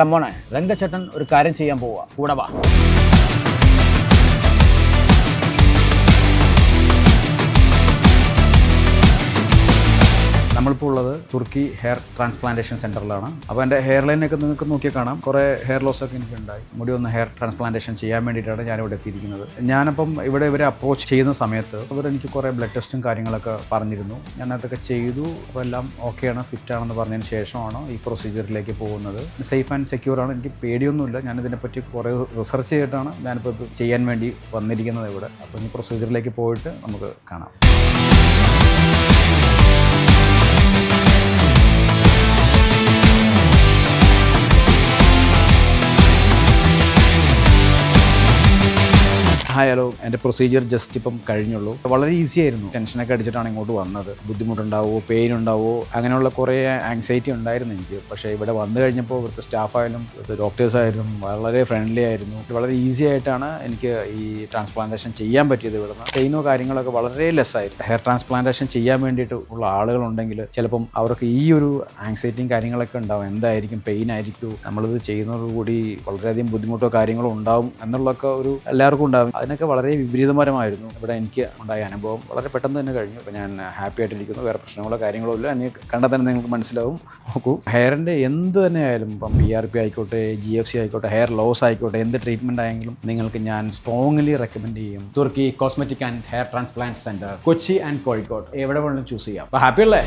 എടാ മോനെ, രംഗച്ചേട്ടൻ ഒരു കാര്യം ചെയ്യാൻ പോവാ, കൂടെ വാ. നമ്മളിപ്പോൾ ഉള്ളത് തുർക്കി ഹെയർ ട്രാൻസ്പ്ലാന്റേഷൻ സെന്ററിലാണ്. അപ്പോൾ എൻ്റെ ഹെയർ ലൈനൊക്കെ നിങ്ങൾക്ക് നോക്കിയാൽ കാണാം, കുറേ ഹെയർ ലോസ് ഒക്കെ എനിക്കുണ്ടായി. മുടി ഒന്ന് ഹെയർ ട്രാൻസ്പ്ലാന്റേഷൻ ചെയ്യാൻ വേണ്ടിയിട്ടാണ് ഞാനിവിടെ എത്തിയിരിക്കുന്നത്. ഞാനപ്പം ഇവരെ അപ്രോച്ച് ചെയ്യുന്ന സമയത്ത് എനിക്ക് കുറേ ബ്ലഡ് ടെസ്റ്റും കാര്യങ്ങളൊക്കെ പറഞ്ഞിരുന്നു. ഞാൻ അതൊക്കെ ചെയ്തു. അപ്പോൾ എല്ലാം ഓക്കെയാണ്, ഫിറ്റാണെന്ന് പറഞ്ഞതിന് ശേഷമാണ് ഈ പ്രൊസീജിയറിലേക്ക് പോകുന്നത്. സേഫ് ആൻഡ് സെക്യൂറാണ്. എനിക്ക് പേടിയൊന്നുമില്ല. ഞാനിതിനെപ്പറ്റി കുറേ റിസർച്ച് ചെയ്തിട്ടാണ് ഞാനിപ്പോൾ ഇത് ചെയ്യാൻ വേണ്ടി വന്നിരിക്കുന്നത് ഇവിടെ. അപ്പോൾ ഈ പ്രൊസീജിയറിലേക്ക് പോയിട്ട് നമുക്ക് കാണാം. Hi, hello. എൻ്റെ പ്രൊസീജിയർ ജസ്റ്റ് ഇപ്പം കഴിഞ്ഞുള്ളൂ. വളരെ ഈസി ആയിരുന്നു. ടെൻഷനൊക്കെ അടിച്ചിട്ടാണ് ഇങ്ങോട്ട് വന്നത്. ബുദ്ധിമുട്ടുണ്ടാവുമോ, പെയിൻ ഉണ്ടാവുമോ, അങ്ങനെയുള്ള കുറേ ആങ്സൈറ്റി ഉണ്ടായിരുന്നു എനിക്ക്. പക്ഷേ ഇവിടെ വന്നു കഴിഞ്ഞപ്പോൾ ഇവിടുത്തെ സ്റ്റാഫായാലും ഇവിടുത്തെ ഡോക്ടേഴ്സായാലും വളരെ ഫ്രണ്ട്ലി ആയിരുന്നു. വളരെ ഈസി ആയിട്ടാണ് എനിക്ക് ഈ ട്രാൻസ്പ്ലാന്റേഷൻ ചെയ്യാൻ പറ്റിയത്. ഇവിടുന്ന് പെയിനോ കാര്യങ്ങളൊക്കെ വളരെ ലെസ്സായിരുന്നു. ഹെയർ ട്രാൻസ്പ്ലാന്റേഷൻ ചെയ്യാൻ വേണ്ടിയിട്ട് ഉള്ള ആളുകളുണ്ടെങ്കിൽ ചിലപ്പം അവർക്ക് ഈ ഒരു ആങ്സൈറ്റിയും കാര്യങ്ങളൊക്കെ ഉണ്ടാവും. എന്തായിരിക്കും, പെയിൻ ആയിരിക്കും, നമ്മളിത് ചെയ്യുന്നതോടുകൂടി വളരെയധികം ബുദ്ധിമുട്ടോ കാര്യങ്ങളോ ഉണ്ടാവും എന്നുള്ളതൊക്കെ ഒരു എല്ലാവർക്കും ഉണ്ടാവും. അതിനൊക്കെ വളരെ വിപരീതപരമായിരുന്നു ഇവിടെ എനിക്ക് ഉണ്ടായ അനുഭവം. വളരെ പെട്ടെന്ന് തന്നെ കഴിഞ്ഞു. അപ്പോൾ ഞാൻ ഹാപ്പി ആയിട്ടിരിക്കുന്നു. വേറെ പ്രശ്നങ്ങളോ കാര്യങ്ങളോ ഇല്ല. എന്നെ കണ്ടാൽ തന്നെ നിങ്ങൾക്ക് മനസ്സിലാവും. നോക്കൂ, ഹെയറിൻ്റെ എന്ത് തന്നെ ആയാലും, ഇപ്പം PRP ആയിക്കോട്ടെ, GFC ആയിക്കോട്ടെ, ഹെയർ ലോസ് ആയിക്കോട്ടെ, എന്ത് ട്രീറ്റ്മെൻറ്റ് ആയെങ്കിലും നിങ്ങൾക്ക് ഞാൻ സ്ട്രോങ്ലി റെക്കമെൻഡ് ചെയ്യും. Turkey cosmetic and hair transplant centre, Kochi and Kozhikode. എവിടെ വേണമെങ്കിലും ചൂസ് ചെയ്യാം. അപ്പോൾ ഹാപ്പി അല്ലേ?